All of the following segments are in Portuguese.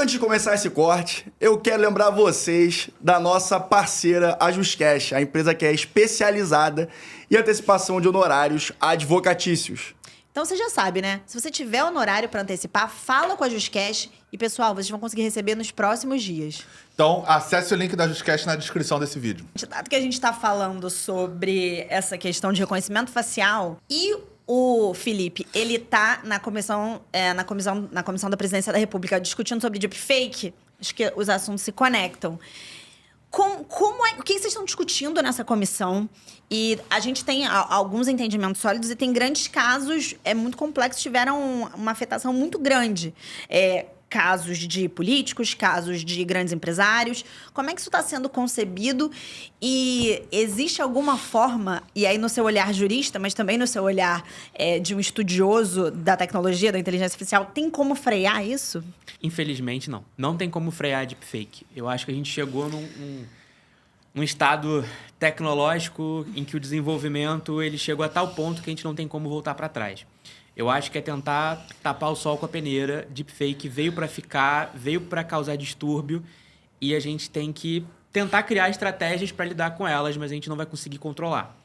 Antes de começar esse corte, eu quero lembrar vocês da nossa parceira, a JusCash, a empresa que é especializada em antecipação de honorários advocatícios. Então você já sabe, né? Se você tiver honorário para antecipar, fala com a JusCash e, pessoal, vocês vão conseguir receber nos próximos dias. Então, acesse o link da JusCash na descrição desse vídeo. Dado que a gente está falando sobre essa questão de reconhecimento facial e o Felipe, ele tá na comissão da Presidência da República discutindo sobre deepfake, acho que os assuntos se conectam. O que vocês estão discutindo nessa comissão? E a gente tem alguns entendimentos sólidos e tem grandes casos muito complexos, tiveram uma afetação muito grande. Casos de políticos, casos de grandes empresários. Como é que isso está sendo concebido? E existe alguma forma, e aí no seu olhar jurista, mas também no seu olhar de um estudioso da tecnologia, da inteligência artificial, tem como frear isso? Infelizmente, não. Não tem como frear a deepfake. Eu acho que a gente chegou num estado tecnológico em que o desenvolvimento ele chegou a tal ponto que a gente não tem como voltar para trás. Eu acho que é tentar tapar o sol com a peneira. Deepfake veio para ficar, veio para causar distúrbio e a gente tem que tentar criar estratégias para lidar com elas, mas a gente não vai conseguir controlar.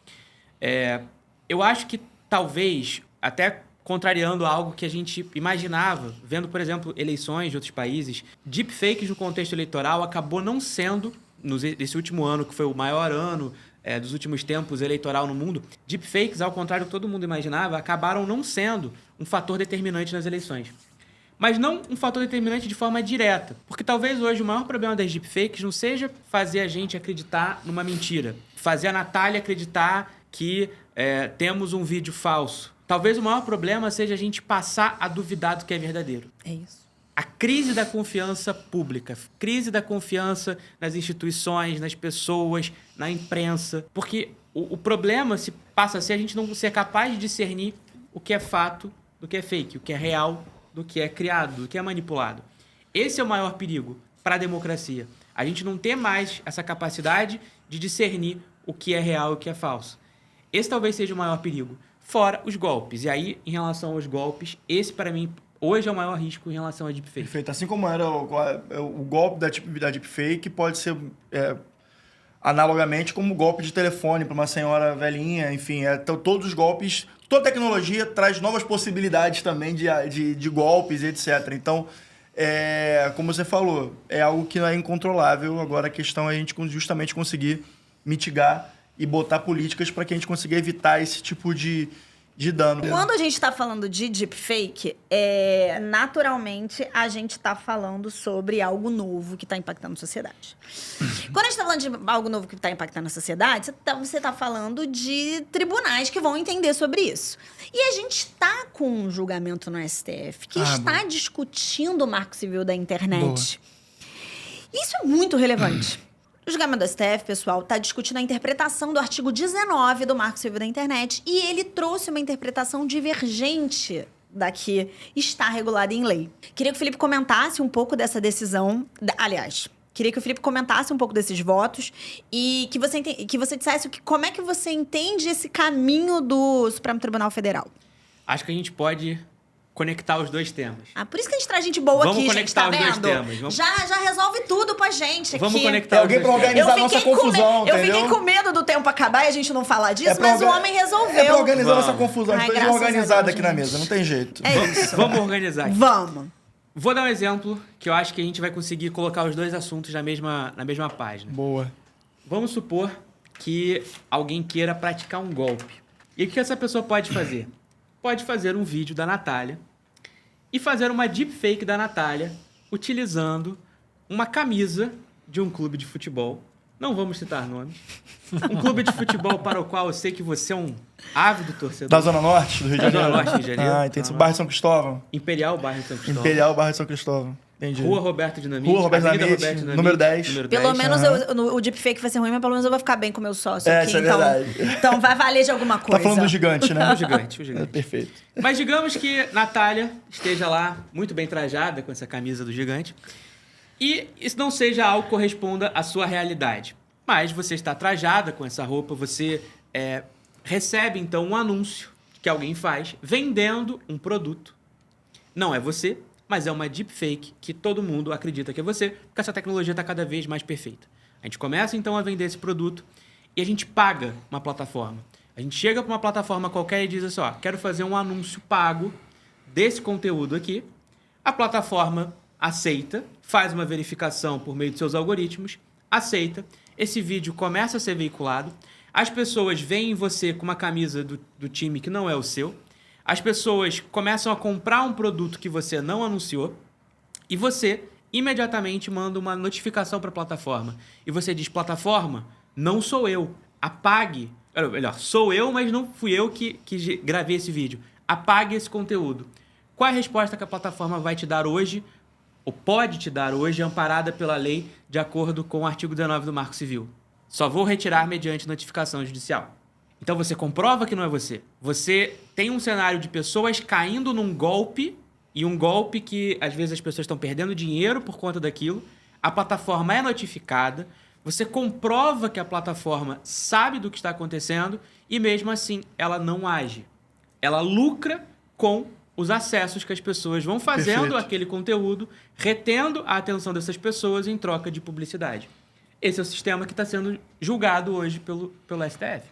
Eu acho que talvez, até contrariando algo que a gente imaginava, vendo, por exemplo, eleições de outros países, deepfakes no contexto eleitoral acabou não sendo, nesse último ano, que foi o maior ano dos últimos tempos eleitoral no mundo, deepfakes, ao contrário do que todo mundo imaginava, acabaram não sendo um fator determinante nas eleições. Mas não um fator determinante de forma direta. Porque talvez hoje o maior problema das deepfakes não seja fazer a gente acreditar numa mentira. Fazer a Natália acreditar que temos um vídeo falso. Talvez o maior problema seja a gente passar a duvidar do que é verdadeiro. É isso. A crise da confiança pública, crise da confiança nas instituições, nas pessoas, na imprensa. Porque o problema se passa a ser a gente não ser capaz de discernir o que é fato do que é fake, o que é real do que é criado, do que é manipulado. Esse é o maior perigo para a democracia. A gente não ter mais essa capacidade de discernir o que é real e o que é falso. Esse talvez seja o maior perigo. Fora os golpes. E aí, em relação aos golpes, esse para mim hoje é o maior risco em relação a deepfake. Perfeito. Assim como era o golpe da deepfake, pode ser analogamente como o golpe de telefone para uma senhora velhinha, enfim. Todos os golpes, toda tecnologia traz novas possibilidades também de golpes, etc. Então, como você falou, é algo que não é incontrolável. Agora a questão é a gente justamente conseguir mitigar e botar políticas para que a gente consiga evitar esse tipo de dano. Quando a gente está falando de deepfake, naturalmente a gente está falando sobre algo novo que está impactando a sociedade. Quando a gente está falando de algo novo que está impactando a sociedade, você está falando de tribunais que vão entender sobre isso. E a gente está com um julgamento no STF que está discutindo o Marco Civil da internet. Boa. Isso é muito relevante. O julgamento do STF, pessoal, está discutindo a interpretação do artigo 19 do Marco Civil da Internet e ele trouxe uma interpretação divergente da que está regulada em lei. Queria que o Felipe comentasse um pouco dessa decisão. Aliás, queria que o Felipe comentasse um pouco desses votos e que você dissesse como é que você entende esse caminho do Supremo Tribunal Federal. Acho que a gente pode conectar os dois temas. Por isso que a gente traz gente boa aqui, gente, tá vendo? Vamos conectar os dois temas. Já resolve tudo pra gente Vamos aqui. conectar alguém pra organizar a nossa confusão, Eu fiquei com medo do tempo acabar e a gente não falar disso, mas o homem resolveu. É pra organizar nossa confusão. A gente precisa organizada aqui na mesa, não tem jeito. É isso. Vamos organizar aqui. Vamos. Vou dar um exemplo que eu acho que a gente vai conseguir colocar os dois assuntos na mesma página. Boa. Vamos supor que alguém queira praticar um golpe. E o que essa pessoa pode fazer? Pode fazer um vídeo da Natália e fazer uma deepfake da Natália utilizando uma camisa de um clube de futebol. Não vamos citar nomes. Um clube de futebol para o qual eu sei que você é um ávido torcedor. Da Zona Norte do Rio de Janeiro? Da Zona Norte do Rio de Janeiro. Entendi. Bairro de São Cristóvão. Imperial, bairro de São Cristóvão. Imperial, bairro de São Cristóvão. Entendi. Rua Roberto Dinamite. Rua Roberto Avenida Dinamite, Roberto Dinamite, número 10. Pelo menos o deepfake vai ser ruim, mas pelo menos eu vou ficar bem com o meu sócio aqui. Isso é verdade. Então vai valer de alguma coisa. Tá falando do gigante, né? O gigante. Perfeito. Mas digamos que Natália esteja lá, muito bem trajada, com essa camisa do gigante, e isso não seja algo que corresponda à sua realidade. Mas você está trajada com essa roupa, você recebe, então, um anúncio que alguém faz vendendo um produto. Não é você, mas é uma deepfake que todo mundo acredita que é você, porque essa tecnologia está cada vez mais perfeita. A gente começa, então, a vender esse produto e a gente paga uma plataforma. A gente chega para uma plataforma qualquer e diz assim, ó, quero fazer um anúncio pago desse conteúdo aqui. A plataforma aceita, faz uma verificação por meio de seus algoritmos, aceita, esse vídeo começa a ser veiculado, as pessoas veem você com uma camisa do time que não é o seu, as pessoas começam a comprar um produto que você não anunciou e você imediatamente manda uma notificação para a plataforma. E você diz, plataforma, não sou eu, apague. Melhor, sou eu, mas não fui eu que gravei esse vídeo. Apague esse conteúdo. Qual é a resposta que a plataforma vai te dar hoje, ou pode te dar hoje, amparada pela lei, de acordo com o artigo 19 do Marco Civil? Só vou retirar mediante notificação judicial. Então você comprova que não é você. Você tem um cenário de pessoas caindo num golpe, e um golpe que às vezes as pessoas estão perdendo dinheiro por conta daquilo. A plataforma é notificada, você comprova que a plataforma sabe do que está acontecendo e mesmo assim ela não age. Ela lucra com os acessos que as pessoas vão fazendo Perfeito. àquele conteúdo, retendo a atenção dessas pessoas em troca de publicidade. Esse é o sistema que está sendo julgado hoje pelo STF.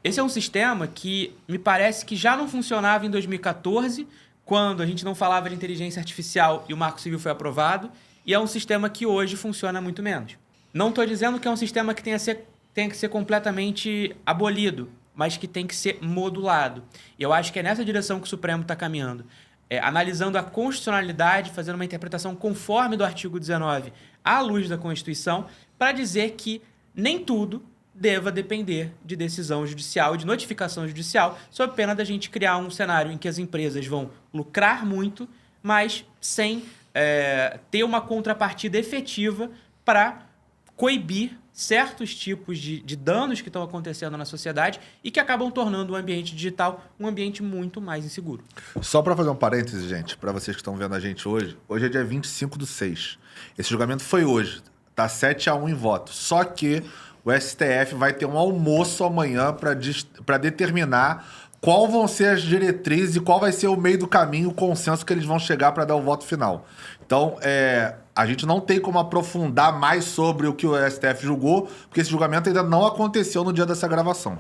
Esse é um sistema que me parece que já não funcionava em 2014, quando a gente não falava de inteligência artificial e o Marco Civil foi aprovado, e é um sistema que hoje funciona muito menos. Não estou dizendo que é um sistema que tenha que ser completamente abolido, mas que tem que ser modulado. E eu acho que é nessa direção que o Supremo está caminhando. Analisando a constitucionalidade, fazendo uma interpretação conforme do artigo 19 à luz da Constituição, para dizer que nem tudo deva depender de decisão judicial, de notificação judicial, sob pena da gente criar um cenário em que as empresas vão lucrar muito, mas sem ter uma contrapartida efetiva para coibir certos tipos de danos que estão acontecendo na sociedade e que acabam tornando o ambiente digital um ambiente muito mais inseguro. Só para fazer um parêntese, gente, para vocês que estão vendo a gente hoje, hoje é dia 25/6. Esse julgamento foi hoje, tá 7-1 em voto. Só que o STF vai ter um almoço amanhã para determinar qual vão ser as diretrizes e qual vai ser o meio do caminho, o consenso que eles vão chegar para dar o voto final. Então, a gente não tem como aprofundar mais sobre o que o STF julgou, porque esse julgamento ainda não aconteceu no dia dessa gravação.